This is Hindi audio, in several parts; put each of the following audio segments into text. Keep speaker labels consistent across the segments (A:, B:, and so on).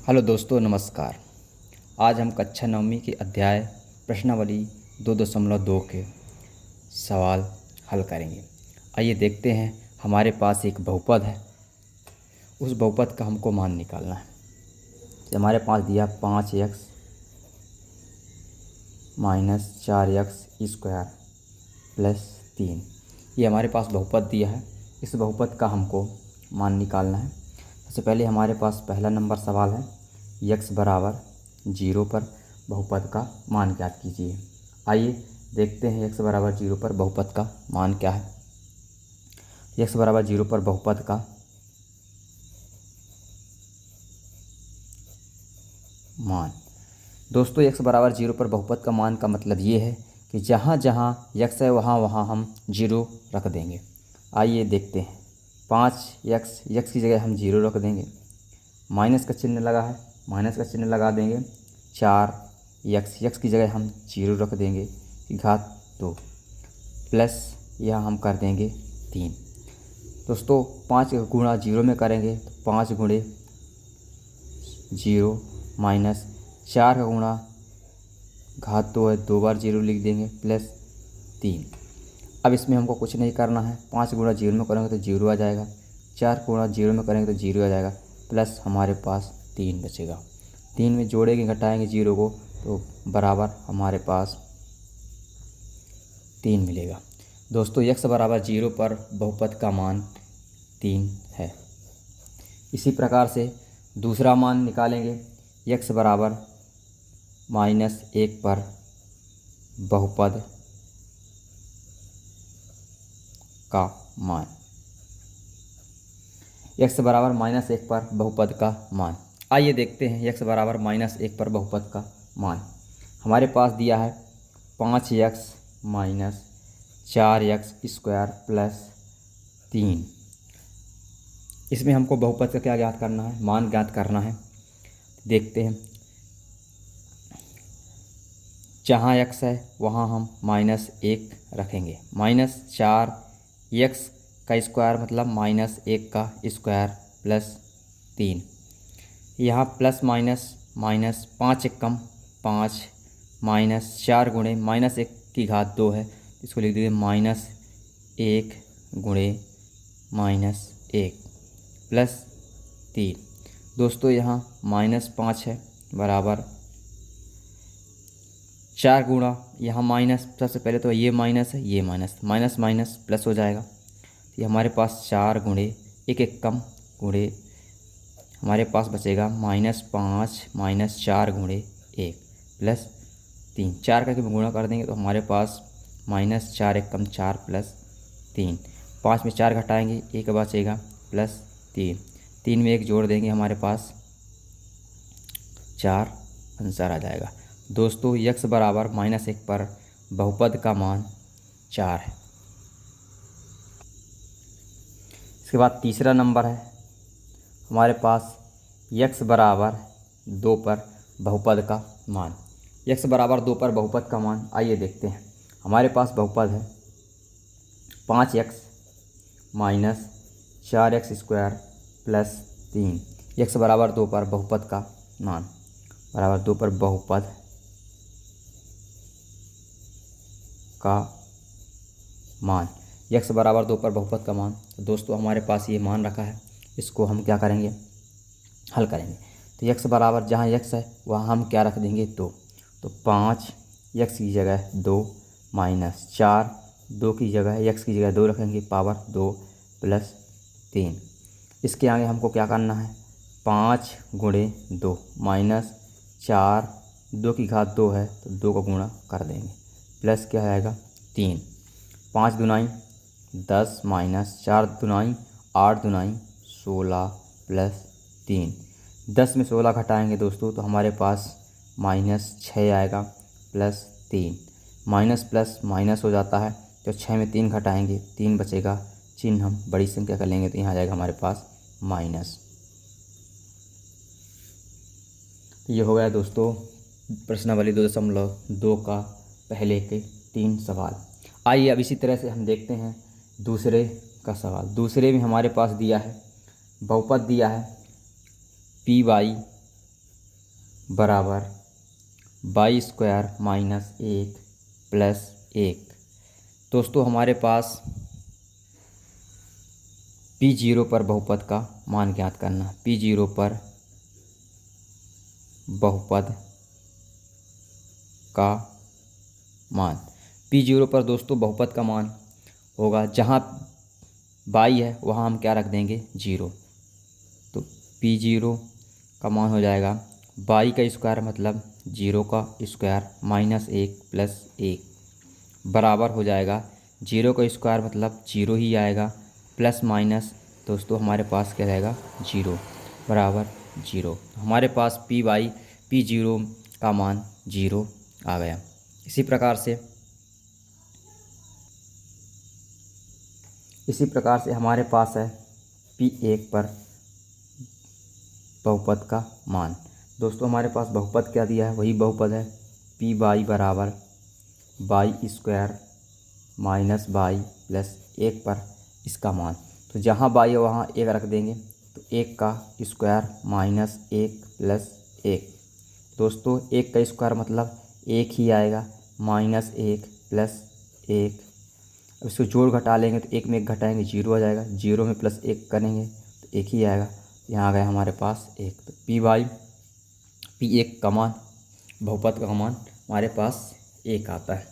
A: हेलो दोस्तों, नमस्कार। आज हम कक्षा नवमीं के अध्याय प्रश्नावली 2.2 के सवाल हल करेंगे। आइए देखते हैं। हमारे पास एक बहुपद है, उस बहुपद का हमको मान निकालना है। तो हमारे पास दिया 5x minus 4x square plus 3। ये हमारे पास बहुपद दिया है। इस बहुपद का हमको मान निकालना है। सबसे पहले हमारे पास पहला नंबर सवाल है, x बराबर 0 पर बहुपद का मान ज्ञात कीजिए। आइए देखते हैं x बराबर 0 पर बहुपद का मान क्या है। x बराबर 0 पर बहुपद का मान, दोस्तों x बराबर 0 पर बहुपद का मान का मतलब ये है कि जहाँ जहाँ x है वहाँ वहाँ हम 0 रख देंगे। आइए देखते हैं। 5x की जगह हम 0 रख देंगे। माइनस का चिन्ह लगा है, माइनस का चिन्ह लगा देंगे। 4x की जगह हम 0 रख देंगे, घात 2 प्लस यह हम कर देंगे 3। दोस्तों 5 का गुणा 0 में करेंगे तो 5 गुणे 0 माइनस 4 का गुणा घात 2 है, 2 बार 0 लिख देंगे प्लस 3। अब इसमें हमको कुछ नहीं करना है। 5 गुणा 0 में करेंगे तो 0 आ जाएगा, 4 गुणा 0 में करेंगे तो 0 आ जाएगा, प्लस हमारे पास 3 बचेगा। 3 में जोड़ेंगे घटाएंगे 0 को तो बराबर हमारे पास 3 मिलेगा। दोस्तों x बराबर 0 पर बहुपद का मान 3 है। इसी प्रकार से दूसरा मान निकालेंगे। x बराबर -1 पर बहुपद का मान, x बराबर -1 पर बहुपद का मान। आइए देखते हैं x बराबर -1 पर बहुपद का मान। हमारे पास दिया है 5x minus 4x square plus 3। इसमें हमको बहुपद का क्या ज्ञात करना है, मान ज्ञात करना है। देखते हैं। जहाँ x है वहाँ हम -1 रखेंगे। -4x का स्क्वायर मतलब -1 का स्क्वायर प्लस 3। यहाँ प्लस माइनस माइनस 5 एक कम 5 माइनस 4 गुणे -1 की घात 2 है, इसको लिख दीजिए -1 गुणे -1 प्लस 3। दोस्तों यहाँ -5 है बराबर 4 गुणा यहाँ माइनस, सबसे पहले तो ये माइनस है, ये माइनस, माइनस माइनस प्लस हो जाएगा। ये हमारे पास 4 गुणे 1 एक कम गुणे हमारे पास बचेगा -5 माइनस 4 गुणे 1 प्लस 3। 4 का गुणा कर देंगे तो हमारे पास -4 एक कम 4 प्लस 3। 5 में 4 घटाएंगे 1 बचेगा प्लस 3। 3 में 1 जोड़ देंगे हमारे पास 4 आंसर आ जाएगा। दोस्तों x बराबर -1 पर बहुपद का मान 4 है। इसके बाद तीसरा नंबर है हमारे पास x बराबर 2 पर बहुपद का मान। x बराबर 2 पर बहुपद का मान, आइए देखते हैं। हमारे पास बहुपद है 5x minus 4x square plus 3। x बराबर 2 पर बहुपद का मान, बराबर 2 पर बहुपद का मान, x बराबर 2 पर बहुपद का मान। तो दोस्तों हमारे पास ये मान रखा है, इसको हम क्या करेंगे, हल करेंगे। तो x बराबर जहाँ x है वहाँ हम क्या रख देंगे 2। तो 5x की जगह 2 माइनस 4, 2 की जगह x की जगह 2 रखेंगे, पावर 2 प्लस 3। इसके आगे हमको क्या करना है, 5 गुणे 2 माइनस 4, 2 की घात 2 है तो 2 का गुणा कर देंगे, प्लस क्या आएगा 3। 5 दुनाई 10 माइनस 4 दुनाई 8 दुनाई 16 प्लस 3। 10 में 16 घटाएंगे दोस्तों तो हमारे पास -6 आएगा प्लस 3। माइनस प्लस माइनस हो जाता है तो 6 में 3 घटाएंगे 3 बचेगा, चिन्ह हम बड़ी संख्या का लेंगे तो यहाँ आ जाएगा हमारे पास माइनस। ये हो गया दोस्तों प्रश्नावली 2.2 का पहले के 3 सवाल। आइए अब इसी तरह से हम देखते हैं दूसरे का सवाल। दूसरे में हमारे पास दिया है बहुपद, दिया है py बराबर बाई स्क्वायर माइनस 1 प्लस 1। दोस्तों हमारे पास P0 पर बहुपद का मान ज्ञात करना। P0 पर बहुपद का मान, P0 पर दोस्तों बहुपद का मान होगा, जहाँ बाई है वहाँ हम क्या रख देंगे, 0। तो P0 का मान हो जाएगा बाई का स्क्वायर मतलब 0 का स्क्वायर माइनस 1 प्लस 1 बराबर हो जाएगा 0 का स्क्वायर मतलब 0 ही आएगा, प्लस माइनस दोस्तों हमारे पास क्या रहेगा, 0 बराबर 0। हमारे पास P0 का मान 0 आ गया। इसी प्रकार से हमारे पास है P1 पर बहुपद का मान। दोस्तों हमारे पास बहुपद क्या दिया है, वही बहुपद है P बाई बराबर by square minus by plus 1 पर इसका मान। तो जहाँ बाई है वहाँ 1 रख देंगे, तो 1 का स्क्वायर माइनस 1 प्लस 1। दोस्तों 1 का स्क्वायर मतलब 1 ही आएगा, माइनस 1 प्लस 1। अब इसको जोड़ घटा लेंगे तो 1 में 1 घटाएंगे 0 आ जाएगा, 0 में प्लस 1 करेंगे तो 1 ही आएगा। यहाँ आ गया हमारे पास 1। तो P1 का मान, बहुपद का मान हमारे पास 1 आता है।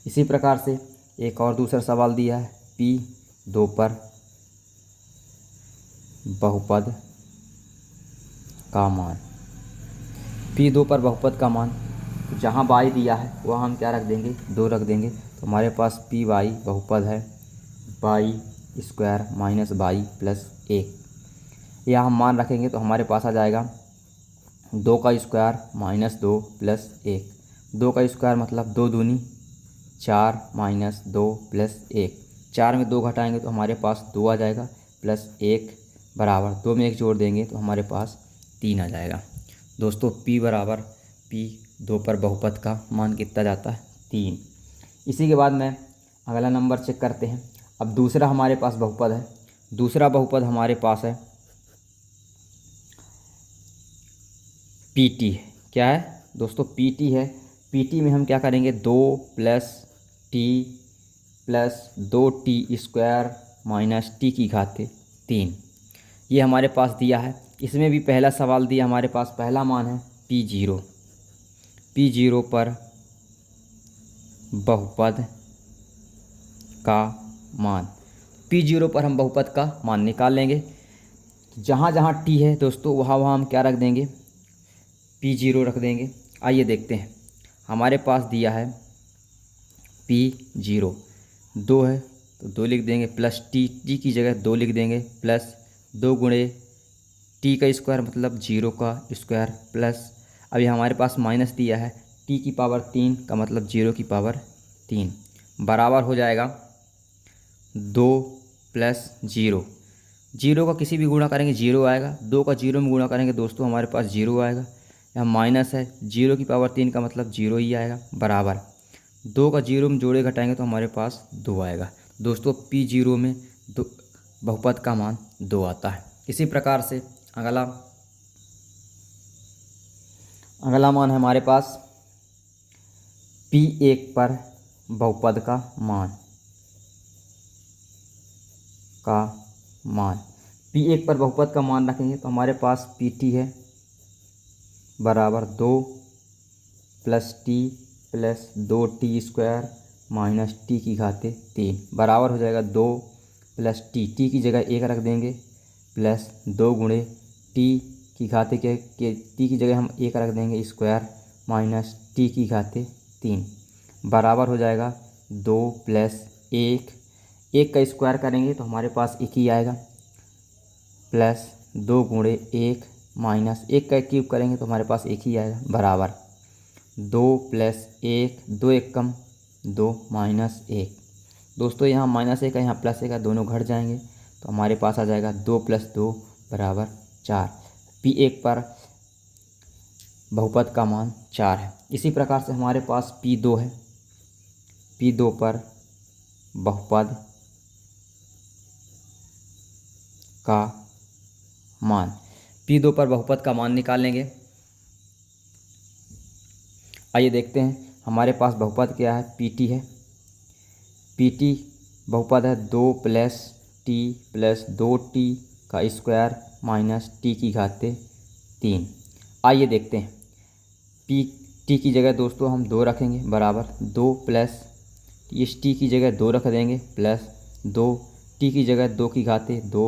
A: इसी प्रकार से एक और दूसरा सवाल दिया है P2 पर बहुपद का मान। P2 पर बहुपद का मान, जहाँ बाई दिया है वहाँ हम क्या रख देंगे, 2 रख देंगे। तो हमारे पास P बाई बहुपद है by square minus by plus 1। यह हम मान रखेंगे तो हमारे पास आ जाएगा 2 का स्क्वायर माइनस 2 प्लस 1। 2 का स्क्वायर मतलब 2 दूनी 4 माइनस 2 प्लस 1। 4 में 2 घटाएंगे तो हमारे पास 2 आ जाएगा, प्लस 1 बराबर 2 में 1 जोड़ देंगे तो हमारे पास 3 आ जाएगा। दोस्तों P2 पर बहुपद का मान कितना जाता है, 3। इसी के बाद में अगला नंबर चेक करते हैं। अब दूसरा हमारे पास बहुपद है, दूसरा बहुपद हमारे पास है PT। क्या है दोस्तों, PT है। PT में हम क्या करेंगे, 2 plus T plus 2t square minus T की घात 3, ये हमारे पास दिया है। इसमें भी पहला सवाल दिया हमारे पास, पहला मान है P0 पर बहुपद का मान। P0 पर हम बहुपद का मान निकाल लेंगे। जहाँ जहाँ t है दोस्तों वहाँ वहाँ हम क्या रख देंगे, P0 रख देंगे। आइए देखते हैं, हमारे पास दिया है P0 2 है तो 2 लिख देंगे, प्लस टी की जगह 2 लिख देंगे, प्लस 2 गुणे टी का स्क्वायर मतलब 0 का स्क्वायर, प्लस अभी हमारे पास माइनस दिया है टी की पावर 3 का मतलब 0 की पावर 3 बराबर हो जाएगा 2 प्लस 0 का किसी भी गुणा करेंगे 0 आएगा, 2 का 0 में गुणा करेंगे दोस्तों हमारे पास 0 आएगा। यहाँ माइनस है 0 की पावर 3 का मतलब 0 ही आएगा, बराबर 2 का 0 में जोड़े घटाएंगे तो हमारे पास 2 आएगा। दोस्तों P0 में बहुपद का मान 2 आता है। इसी प्रकार से अगला मान है हमारे पास P1 पर बहुपद का मान। P1 पर बहुपद का मान रखेंगे तो हमारे पास PT है बराबर 2 plus T plus 2t square minus T की घात 3 बराबर हो जाएगा 2 प्लस टी की जगह 1 रख देंगे, प्लस 2 गुणे टी की घात के टी की जगह हम 1 रख देंगे स्क्वायर माइनस टी की घात 3 बराबर हो जाएगा 2 प्लस 1 का स्क्वायर करेंगे तो हमारे पास 1 ही आएगा, प्लस 2 गुणे 1 माइनस 1 का क्यूब करेंगे तो हमारे पास 1 ही आएगा, बराबर 2 प्लस 1, 2 1 कम 2 माइनस 1। दोस्तों यहाँ माइनस 1 है, यहाँ प्लस 1 है, दोनों घट जाएंगे तो हमारे पास आ जाएगा 2 प्लस 2 बराबर 4। P1 पर बहुपद का मान 4 है। इसी प्रकार से हमारे पास P2 है, P2 पर बहुपद का मान। P2 पर बहुपद का मान निकालेंगे आइए देखते हैं हमारे पास बहुपद क्या है, पी टी है। पी टी बहुपद है 2 + t + 2t का स्क्वायर माइनस टी की घात 3। आइए देखते हैं पी टी की जगह दोस्तों हम 2 रखेंगे बराबर 2 प्लस इस टी की जगह 2 रख देंगे प्लस 2 टी की जगह 2 की घाते 2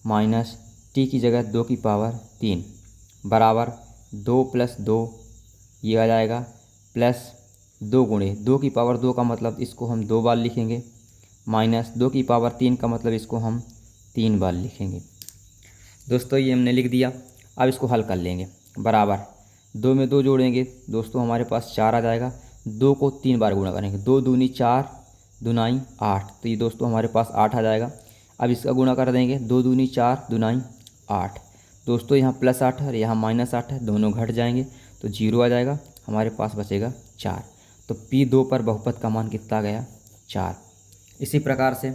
A: माइनस टी की जगह 2 की पावर 3 बराबर 2 + 2 ये आ जाएगा प्लस 2 गुणे 2 की पावर 2 का मतलब इसको हम 2 बार लिखेंगे माइनस 2 की पावर 3 का मतलब इसको हम 3 बार लिखेंगे। दोस्तों ये हमने लिख दिया। अब इसको हल कर लेंगे बराबर 2 में 2 जोड़ेंगे दोस्तों हमारे पास 4 आ जाएगा। 2 को 3 बार गुणा करेंगे 2 दूनी 4 दूनाई 8 तो ये दोस्तों हमारे पास 8 आ जाएगा। अब इसका गुणा कर देंगे 2 दूनी 4 दूनाई 8 दोस्तों यहाँ +8 है और यहाँ -8 है, दोनों घट जाएंगे तो 0 आ जाएगा, हमारे पास बचेगा 4। तो P2 पर बहुपद का मान कितना गया, 4। इसी प्रकार से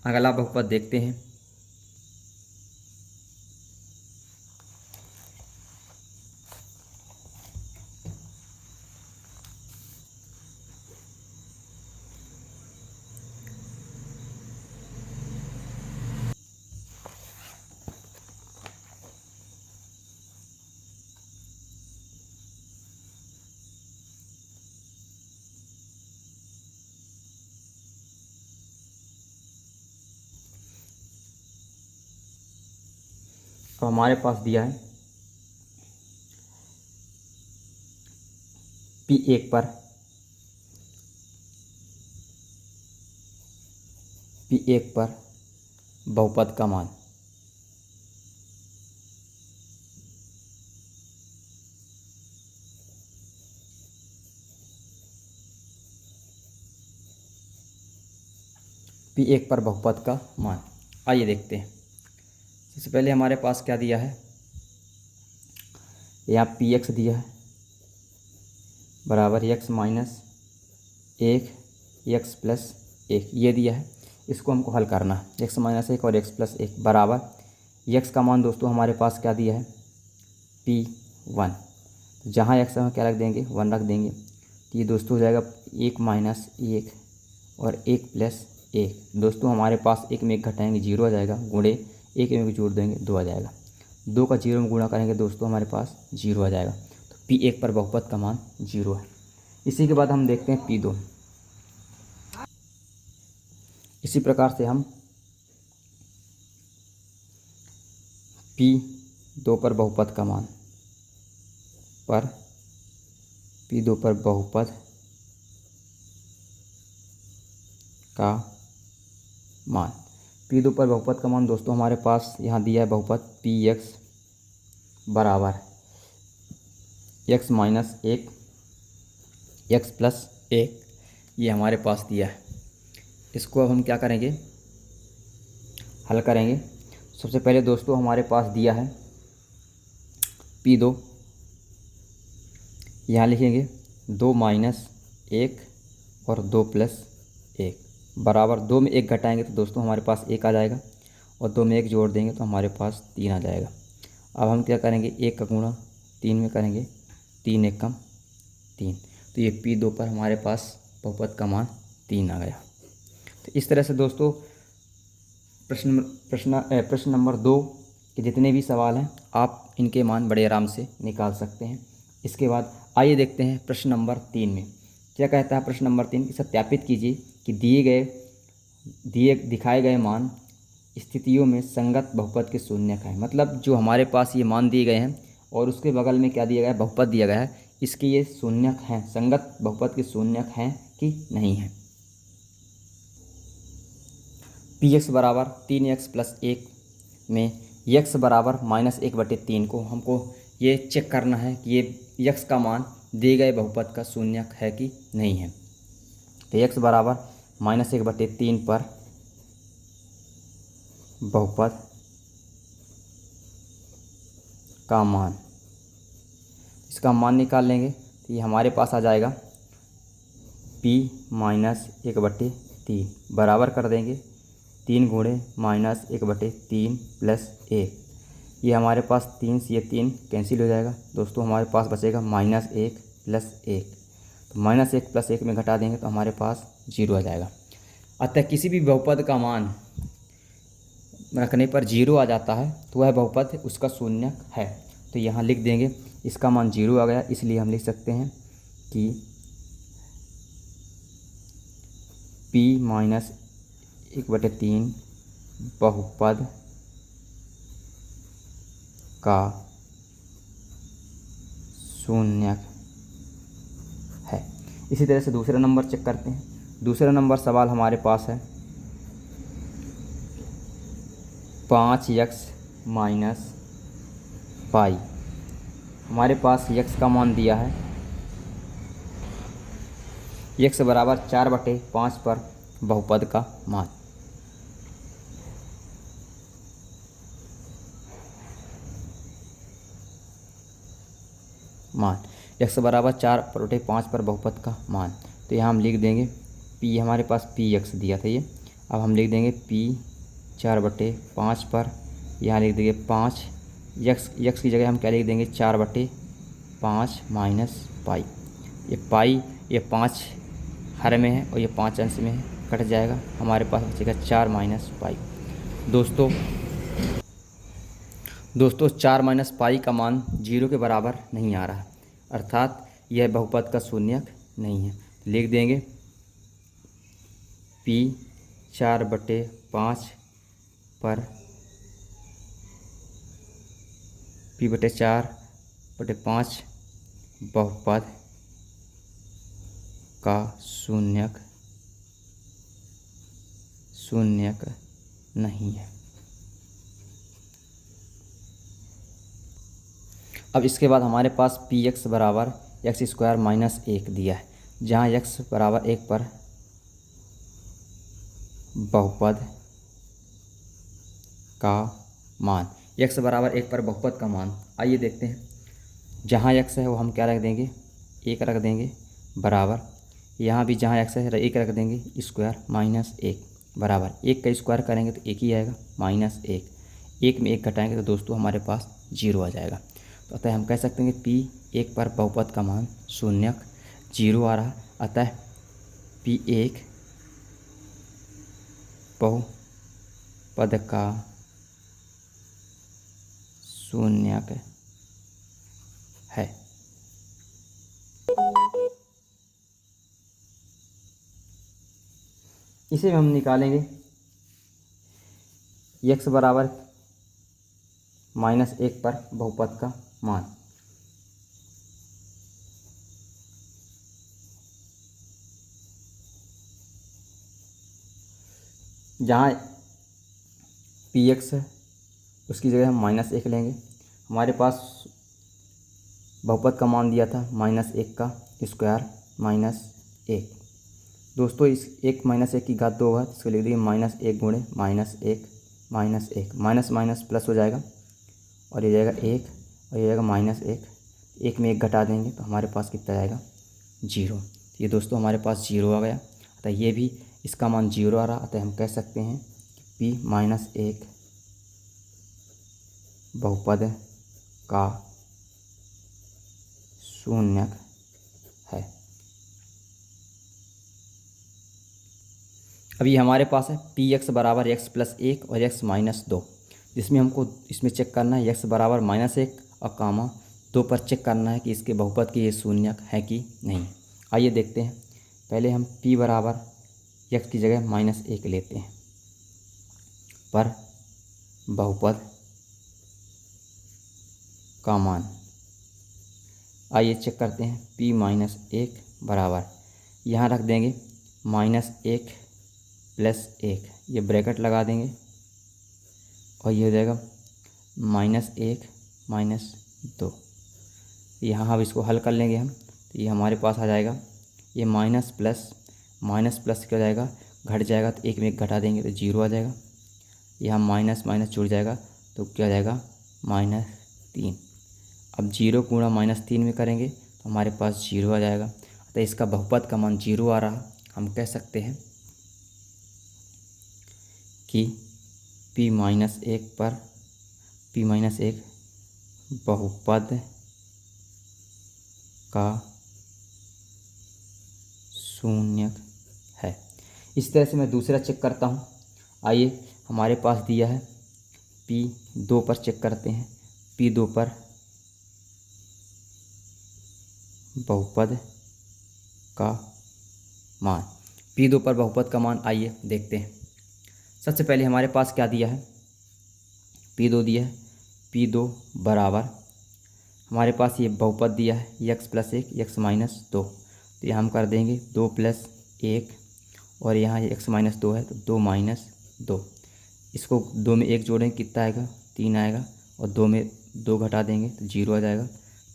A: अगला बहुपद देखते हैं। तो हमारे पास दिया है P1 पर बहुपद का मान P1 पर बहुपद का मान। आइए देखते हैं। सबसे पहले हमारे पास क्या दिया है, यहाँ Px दिया है बराबर x - 1 x + 1 ये दिया है। इसको हमको हल करना है x - 1 और x + 1 बराबर x का मान दोस्तों हमारे पास क्या दिया है, P1। तो जहाँ x में क्या रख देंगे, 1 रख देंगे तो ये दोस्तों हो जाएगा 1 - 1 और 1 + 1 दोस्तों हमारे पास 1 में 1 घटाएंगे 0 आ जाएगा, गुणे 1 में 1 जोड़ देंगे 2 आ जाएगा। 2 का 0 में गुणा करेंगे दोस्तों हमारे पास 0 आ जाएगा। तो P1 पर बहुपद का मान 0 है। इसी के बाद हम देखते हैं P2। इसी प्रकार से हम P2 पर बहुपद का मान P2 पर बहुपद का मान P2 पर बहुपद का मान दोस्तों हमारे पास यहाँ दिया है बहुपद Px बराबर x - 1 x + 1 ये हमारे पास दिया है। इसको अब हम क्या करेंगे, हल करेंगे। सबसे पहले दोस्तों हमारे पास दिया है P2, यहाँ लिखेंगे 2 - 1 और 2 + 1 बराबर 2 में 1 घटाएंगे तो दोस्तों हमारे पास 1 आ जाएगा और 2 में 1 जोड़ देंगे तो हमारे पास 3 आ जाएगा। अब हम क्या करेंगे, 1 का गुणा 3 में करेंगे, 3 × 1 = 3 तो ये P2 पर हमारे पास बहुपद का मान 3 आ गया। तो इस तरह से दोस्तों प्रश्न नंबर 2 के जितने भी सवाल हैं आप इनके मान बड़े आराम से निकाल सकते हैं। इसके बाद आइए देखते हैं प्रश्न नंबर 3 में क्या कहता है। प्रश्न नंबर 3 की सत्यापित कीजिए कि दिखाए गए मान स्थितियों में संगत बहुपद के शून्यक हैं। मतलब जो हमारे पास ये मान दिए गए हैं और उसके बगल में क्या दिया गया है, बहुपद दिया गया है, इसके ये शून्यक हैं, संगत बहुपद के शून्यक हैं कि नहीं हैं। Px बराबर 3x + 1 में x बराबर -1/3 को हमको ये चेक करना है कि ये x का मान दिए गए बहुपद का शून्यक है कि नहीं है। तो x बराबर -1/3 पर बहुपद का मान, इसका मान निकाल लेंगे तो ये हमारे पास आ जाएगा P - 1/3 बराबर कर देंगे 3 गुणे -1/3 + 1 ये हमारे पास 3 से ये 3 कैंसिल हो जाएगा दोस्तों, हमारे पास बचेगा -1 + 1 तो -1 + 1 में घटा देंगे तो हमारे पास 0 आ जाएगा। अतः किसी भी बहुपद का मान रखने पर 0 आ जाता है तो वह बहुपद उसका शून्यक है। तो यहाँ लिख देंगे, इसका मान 0 आ गया, इसलिए हम लिख सकते हैं कि p-1/3 बहुपद का शून्यक है। इसी तरह से दूसरा नंबर चेक करते हैं। दूसरा नंबर सवाल हमारे पास है 5x - पाई। हमारे पास x का मान दिया है, x बराबर 4/5 पर बहुपद का मान। x बराबर 4/5 पर बहुपद का मान। तो यहाँ हम लिख देंगे p, हमारे पास px दिया था ये। अब हम लिख देंगे p 4/5 पर, यहाँ लिख देंगे 5, x की जगह हम क्या लिख देंगे 4/5 माइनस पाई। ये 5 हर में है और ये 5 अंश में है, कट जाएगा, हमारे पास बचेगा 4 माइनस पाई। दोस्तों 4 माइनस पाई का मान 0 के बराबर नहीं आ रहा है, अर्थात यह बहुपद का शून्यक नहीं है। लिख देंगे p 4/5 पर p/4/5 बहुपद का शून्यक नहीं है। अब इसके बाद हमारे पास px बराबर x² - 1 दिया है, जहाँ x बराबर 1 पर बहुपद का मान, x बराबर 1 पर बहुपद का मान। आइए देखते हैं, जहाँ x है वो हम क्या रख देंगे 1 रख देंगे, बराबर यहाँ भी जहाँ x है 1 रख देंगे, स्क्वायर -1 बराबर 1 का स्क्वायर करेंगे तो 1 ही आएगा, -1, 1 में 1 घटाएंगे तो दोस्तों हमारे पास 0 आ जाएगा। तो अतः हम कह सकते हैं कि p1 पर बहुपद का मान शून्यक 0 आ रहा, अतः p1 बहुपद का शून्यक है। इसे हम निकालेंगे x बराबर -1 पर बहुपद का मान। जहाँ px है उसकी जगह हम -1 लेंगे। हमारे पास बहुपद का मान दिया था -1 का स्क्वायर -1। दोस्तों इस 1 - 1 की घात 2 है, इसको लिख देंगे -1 गुणे -1 -1, माइनस माइनस प्लस हो जाएगा और ये जाएगा 1 और ये जाएगा -1, 1 में 1 घटा देंगे तो हमारे पास कितना आएगा 0। तो ये दोस्तों हमारे पास 0 आ गया, अतः ये भी इसका मान 0 आ रहा, अतः हम कह सकते हैं कि p-1 बहुपद का शून्यक है। अभी हमारे पास है px बराबर x + 1 और x - 2, जिसमें हमको इसमें चेक करना है x बराबर -1 और कामा 2 पर चेक करना है कि इसके बहुपद की ये शून्यक है कि नहीं। आइए देखते हैं। पहले हम p बराबर x की जगह -1 लेते हैं पर बहुपद का मान। आइए चेक करते हैं p-1 बराबर, यहाँ रख देंगे -1 + 1, ये ब्रैकेट लगा देंगे और ये हो जाएगा -1 - 2। यहाँ अब इसको हल कर लेंगे हम, तो ये हमारे पास आ जाएगा, ये माइनस प्लस क्या हो जाएगा, घट जाएगा तो 1 में 1 घटा देंगे तो 0 आ जाएगा। यहाँ माइनस माइनस जुड़ जाएगा तो क्या हो जाएगा -3। अब 0 गुणा -3 में करेंगे तो हमारे पास 0 आ जाएगा, तो इसका बहुपद का मान 0 आ रहा। हम कह सकते हैं कि p-1 पर p-1 बहुपद का शून्यक है। इस तरह से मैं दूसरा चेक करता हूँ। आइए, हमारे पास दिया है P2 पर चेक करते हैं। P2 पर बहुपद का मान, P2 पर बहुपद का मान आइए देखते हैं। सबसे पहले हमारे पास क्या दिया है, P2 दिया है। P2 बराबर हमारे पास ये बहुपद दिया है x + 1 x - 2, तो यहाँ हम कर देंगे 2 + 1 और यहाँ ये x - 2 है तो 2 - 2। इसको 2 में 1 जोड़ेंगे कितना आएगा, 3 आएगा, और 2 में 2 घटा देंगे तो 0 आ जाएगा।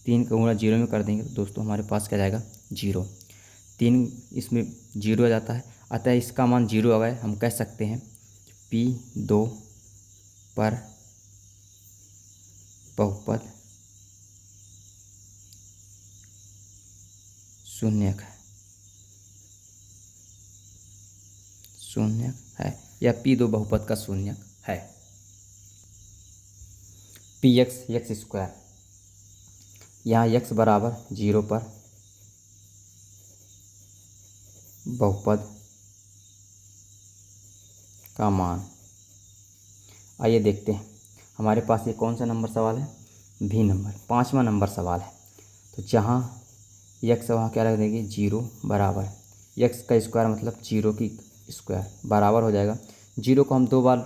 A: 3 का गुणा 0 में कर देंगे तो दोस्तों हमारे पास क्या जाएगा, 0। 3 इसमें 0 आ जाता है, अतः इसका मान 0 आ गया। हम कह सकते हैं P2 पर बहुपद शून्यक है या P2 बहुपद का शून्यक है। Px x², यहाँ x बराबर 0 पर बहुपद का मान। आइए देखते हैं, हमारे पास ये कौन सा नंबर सवाल है, भी नंबर, 5वां नंबर सवाल है। तो जहाँ x वहाँ क्या रख देंगे, 0 बराबर x का स्क्वायर मतलब 0 की स्क्वायर बराबर हो जाएगा। 0 को हम 2 बार,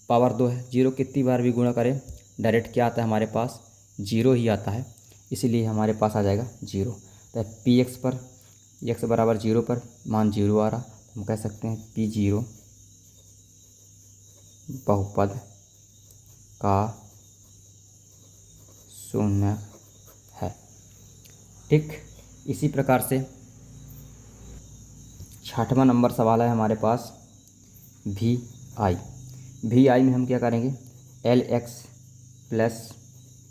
A: पावर 2 है, 0 कितनी बार भी गुणा करें डायरेक्ट क्या आता है हमारे पास, 0 ही आता है, इसीलिए हमारे पास आ जाएगा 0। तो Px पर x बराबर 0 पर मान 0 आ रहा, हम कह सकते हैं P0 बहुपद का शून्यक है। ठीक इसी प्रकार से 6वां नंबर सवाल है हमारे पास, VI में हम क्या करेंगे, LX +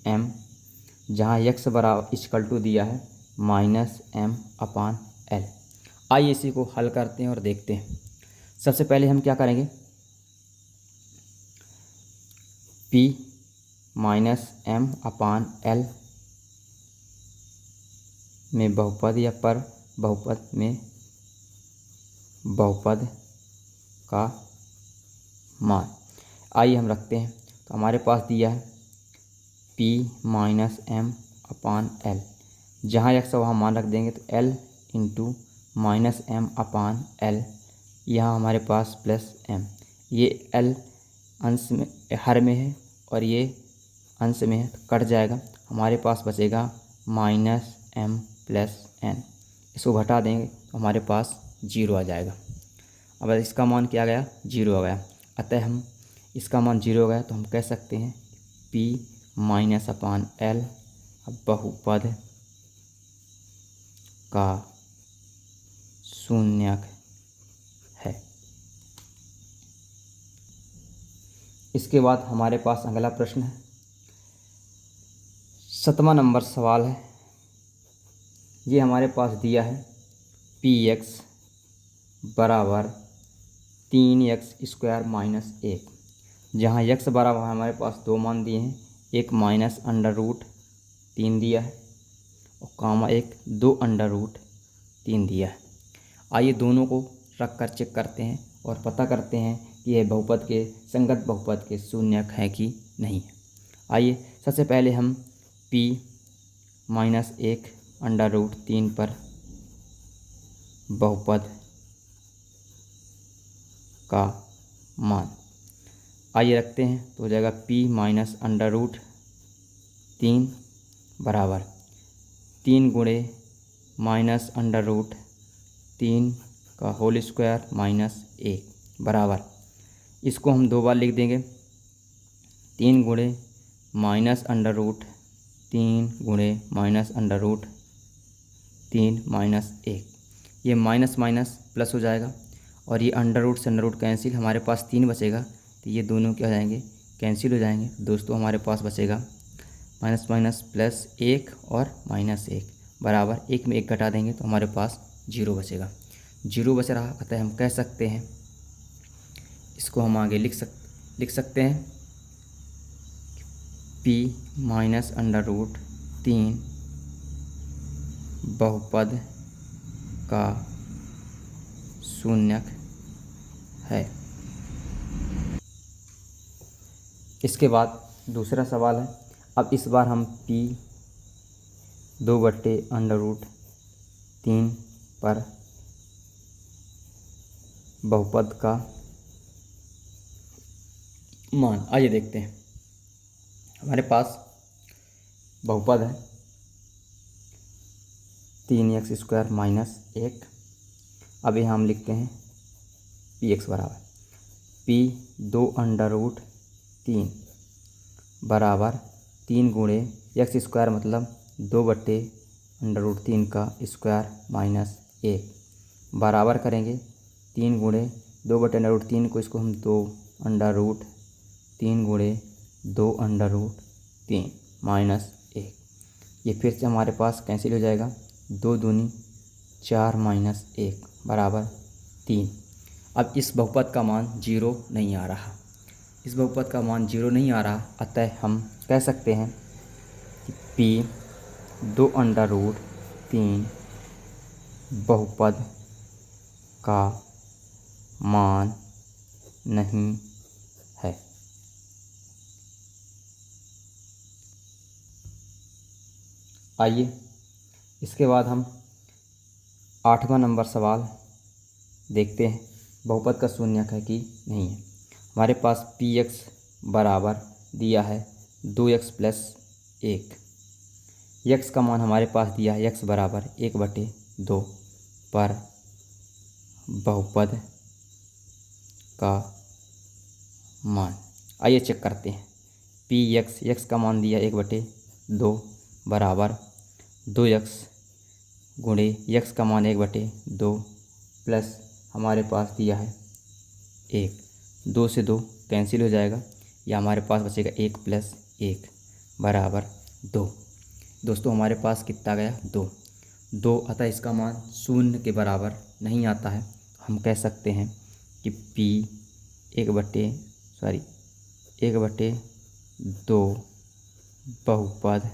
A: M, जहाँ x बराबर = दिया है -M/L। आइए इसी को हल करते हैं और देखते हैं। सबसे पहले हम क्या करेंगे, P - M/L में बहुपद या पर बहुपद में बहुपद का मान। आइए हम रखते हैं, तो हमारे पास दिया है P - M/L, जहाँ x वहाँ मान रख देंगे तो L × -M/L, यहाँ हमारे पास +M, ये L अंश में हर में है और ये अंश में है तो कट जाएगा, हमारे पास बचेगा -M + N। इसको घटा देंगे तो हमारे पास 0 आ जाएगा। अब इसका मान क्या गया, 0 आ गया, अतः हम इसका मान 0 हो गया तो हम कह सकते हैं P - L बहुपद का शून्यक है। इसके बाद हमारे पास अगला प्रश्न है, 7वां नंबर सवाल है। ये हमारे पास दिया है Px बराबर 3x² - 1, जहाँ x बराबर हमारे पास 2 मान दिए हैं, एक -√3 दिया है और कामा एक 2√3 दिया है। आइए दोनों को रख कर चेक करते हैं और पता करते हैं कि यह बहुपद के संगत बहुपद के शून्यक है कि नहीं है। आइए सबसे पहले हम P - 1√3 पर बहुपद का मान आइए रखते हैं, तो हो जाएगा P - √3 बराबर 3 गुणे -√3 का होल स्क्वायर -1 बराबर, इसको हम 2 बार लिख देंगे, 3 गुणे -√3 गुणे -√3 -1, ये माइनस माइनस प्लस हो जाएगा और ये अंडर रूट कैंसिल, हमारे पास 3 बचेगा, तो ये दोनों क्या हो जाएंगे, कैंसिल हो जाएंगे। दोस्तों हमारे पास बचेगा माइनस माइनस प्लस 1 और -1 बराबर 1 में 1 घटा देंगे तो हमारे पास 0 बचेगा। 0 बच रहा, अतः हम कह सकते हैं, इसको हम आगे लिख सकते हैं P - √3 बहुपद का शून्यक है। इसके बाद दूसरा सवाल है। अब इस बार हम p 2/√3 पर बहुपद का मान, आइए देखते हैं। हमारे पास बहुपद है 3x² - 1। अब यहाँ हम लिखते हैं px बराबर p 2√3 बराबर 3 गुणे x² मतलब 2/√3 का स्क्वायर माइनस 1 बराबर करेंगे 3 गुणे 2/√3 को, इसको हम 2√3 गुणे 2√3 माइनस 1। ये फिर से हमारे पास कैंसिल हो जाएगा। 2 दूनी 4 माइनस 1 बराबर 3। अब इस बहुपद का मान 0 नहीं आ रहा, इस बहुपद का मान 0 नहीं आ रहा, अतः हम कह सकते हैं कि p 2√3 बहुपद का मान नहीं है। आइए इसके बाद हम 8वां नंबर सवाल देखते हैं, बहुपद का शून्यक है कि नहीं है। हमारे पास px बराबर दिया है 2x + 1। x का मान हमारे पास दिया है x बराबर 1/2 पर बहुपद का मान। आइए चेक करते हैं। x का मान दिया 1/2 बराबर 2x गुणे x का मान 1/2 प्लस हमारे पास दिया है 1। 2 से 2 कैंसिल हो जाएगा, या हमारे पास बचेगा 1 + 1 बराबर 2। दोस्तों हमारे पास कितना गया 2। अतः इसका मान 0 के बराबर नहीं आता है। हम कह सकते हैं कि p 1/2 बहुपद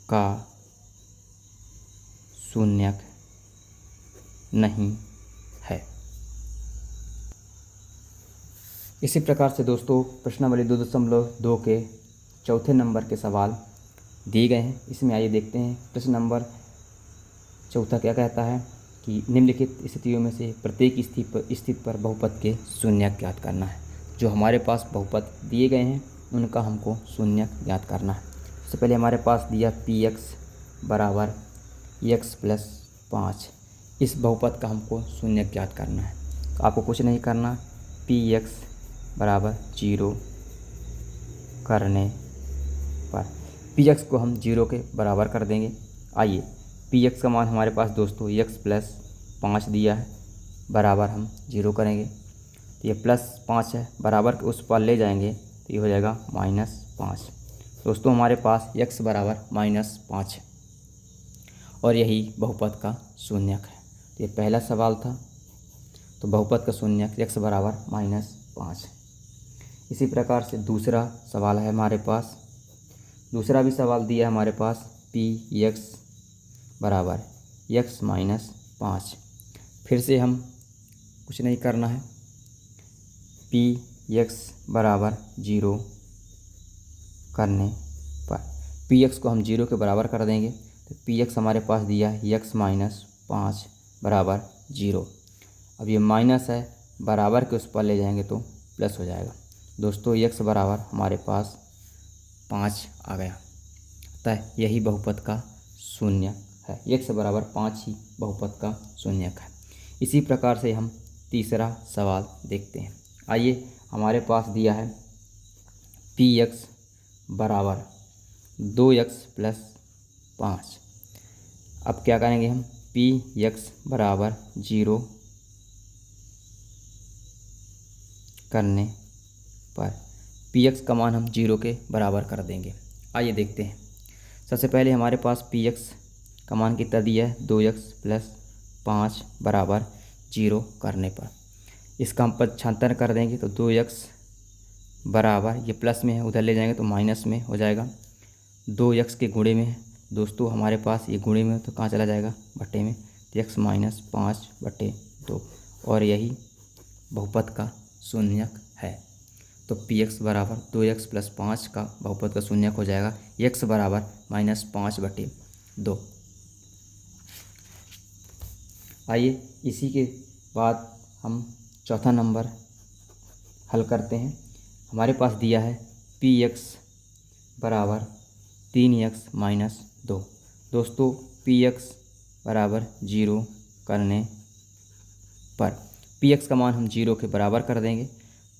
A: का शून्यक नहीं है। इसी प्रकार से दोस्तों प्रश्नावली 2.2 के चौथे नंबर के सवाल दिए गए हैं। इसमें आइए देखते हैं। प्रश्न नंबर चौथा क्या कहता है कि निम्नलिखित स्थितियों में से प्रत्येक स्थिति पर बहुपद के शून्यक ज्ञात करना है। जो हमारे पास बहुपद दिए गए हैं उनका हमको शून्यक ज्ञात करना है। सबसे पहले हमारे पास दिया px बराबर x + 5। इस बहुपद का हमको शून्यक ज्ञात करना है। आपको कुछ नहीं करना, px बराबर 0 करने पर px को हम 0 के बराबर कर देंगे। आइए px का मान हमारे पास दोस्तों x + 5 दिया है, बराबर हम 0 करेंगे तो ये +5 है, बराबर के उस पर ले जाएंगे तो ये हो जाएगा -5। दोस्तों हमारे पास x बराबर -5 है और यही बहुपद का शून्यक है। तो ये पहला सवाल था, तो बहुपद का शून्यक x बराबर -5। इसी प्रकार से दूसरा सवाल है हमारे पास। दूसरा भी सवाल दिया है हमारे पास px बराबर x - 5। फिर से हम कुछ नहीं करना है, px बराबर 0 करने पर px को हम 0 के बराबर कर देंगे तो px हमारे पास दिया है x - 5 बराबर 0। अब ये माइनस है, बराबर के उस पर ले जाएंगे तो प्लस हो जाएगा। दोस्तों x बराबर हमारे पास 5 आ गया, अतः यही बहुपद का शून्यक है। x बराबर 5 ही बहुपद का शून्यक है। इसी प्रकार से हम तीसरा सवाल देखते हैं। आइए हमारे पास दिया है px बराबर 2x + 5। अब क्या करेंगे हम, px बराबर 0 करने पर px का मान हम 0 के बराबर कर देंगे। आइए देखते हैं। सबसे पहले हमारे पास px का मान कितना दिया है 2x + 5 बराबर 0 करने पर इसका हम पक्षांतर कर देंगे तो 2x बराबर, ये प्लस में है उधर ले जाएंगे तो माइनस में हो जाएगा। 2x के गुणे में है दोस्तों हमारे पास, ये गुणे में तो कहाँ चला जाएगा बट्टे में, तो x माइनस 5/2 और यही बहुपद का शून्यक है। तो px बराबर 2x प्लस 5 का बहुपद का शून्यक हो जाएगा x बराबर -5/2। आइए इसी के बाद हम चौथा नंबर हल करते हैं। हमारे पास दिया है px बराबर 3x माइनस 2। दोस्तों px बराबर 0 करने पर px का मान हम 0 के बराबर कर देंगे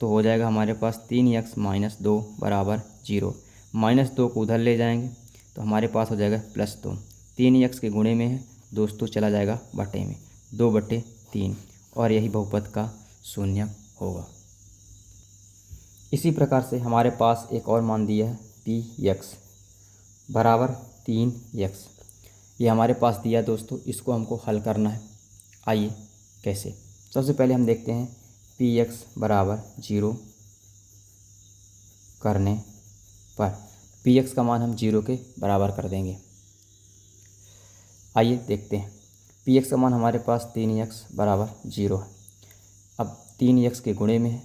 A: तो हो जाएगा हमारे पास 3x माइनस 2 बराबर 0। -2 को उधर ले जाएंगे तो हमारे पास हो जाएगा +2। 3x के गुणे में है दोस्तों, चला जाएगा बटे में, 2/3 और यही बहुपद का शून्य होगा। इसी प्रकार से हमारे पास एक और मान दिया है px बराबर 3x। ये हमारे पास दिया दोस्तों, इसको हमको हल करना है। आइए कैसे। सबसे पहले हम देखते हैं px बराबर 0 करने पर px का मान हम 0 के बराबर कर देंगे। आइए देखते हैं। px का मान हमारे पास 3x बराबर 0 है। अब 3x के गुणे में है,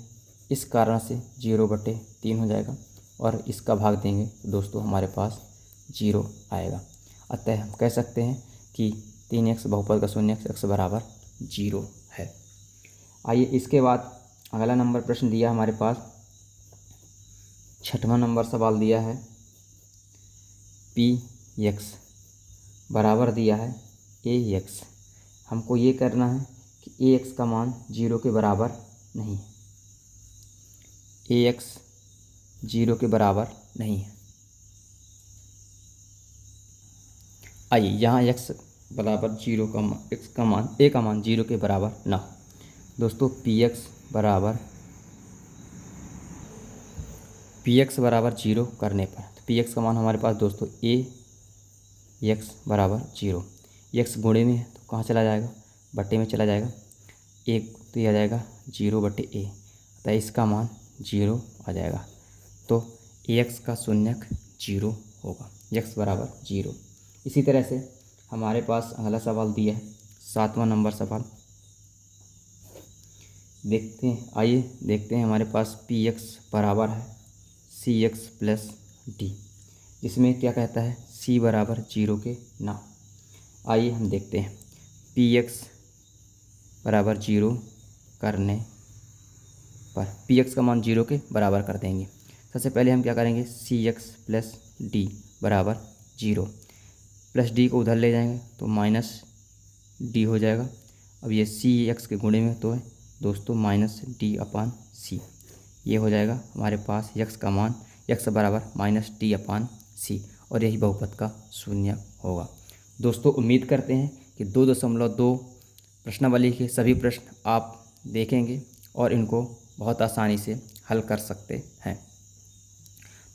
A: इस कारण से 0/3 हो जाएगा और इसका भाग देंगे तो दोस्तों हमारे पास 0 आएगा। अतः हम कह सकते हैं कि 3x बहुपद का शून्यक x बराबर 0 है। आइए इसके बाद अगला नंबर प्रश्न दिया हमारे पास, छठवां नंबर सवाल दिया है px बराबर दिया है ax। हमको ये करना है कि ax का मान 0 के बराबर नहीं है, ax 0 के बराबर नहीं है। आइए यहाँ x बराबर 0 का x का मान a का मान 0 के बराबर ना हो। दोस्तों px बराबर 0 करने पर तो px का मान हमारे पास दोस्तों ax बराबर 0। x गुणे में है तो कहाँ चला जाएगा, बटे में चला जाएगा, एक तो यह आ जाएगा 0/a, तो इसका मान 0 आ जाएगा। तो ax का शून्यक 0 होगा, x बराबर 0। इसी तरह से हमारे पास अगला सवाल दिया है, 7वां नंबर सवाल देखते हैं। आइए देखते हैं। हमारे पास px बराबर है cx प्लस d, जिसमें क्या कहता है c बराबर 0 के ना। आइए हम देखते हैं। px बराबर 0 करने पर px का मान 0 के बराबर कर देंगे। सबसे पहले हम क्या करेंगे, cx प्लस d बराबर 0, प्लस d को उधर ले जाएंगे तो -d हो जाएगा। अब ये cx के गुणे में तो है दोस्तों -d/c, ये हो जाएगा हमारे पास x का मान, x बराबर -d/c और यही बहुपद का शून्य होगा। दोस्तों उम्मीद करते हैं कि 2.2 प्रश्नावली के सभी प्रश्न आप देखेंगे और इनको बहुत आसानी से हल कर सकते हैं।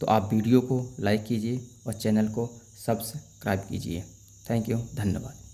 A: तो आप वीडियो को लाइक कीजिए और चैनल को सब्सक्राइब कीजिए। थैंक यू, धन्यवाद।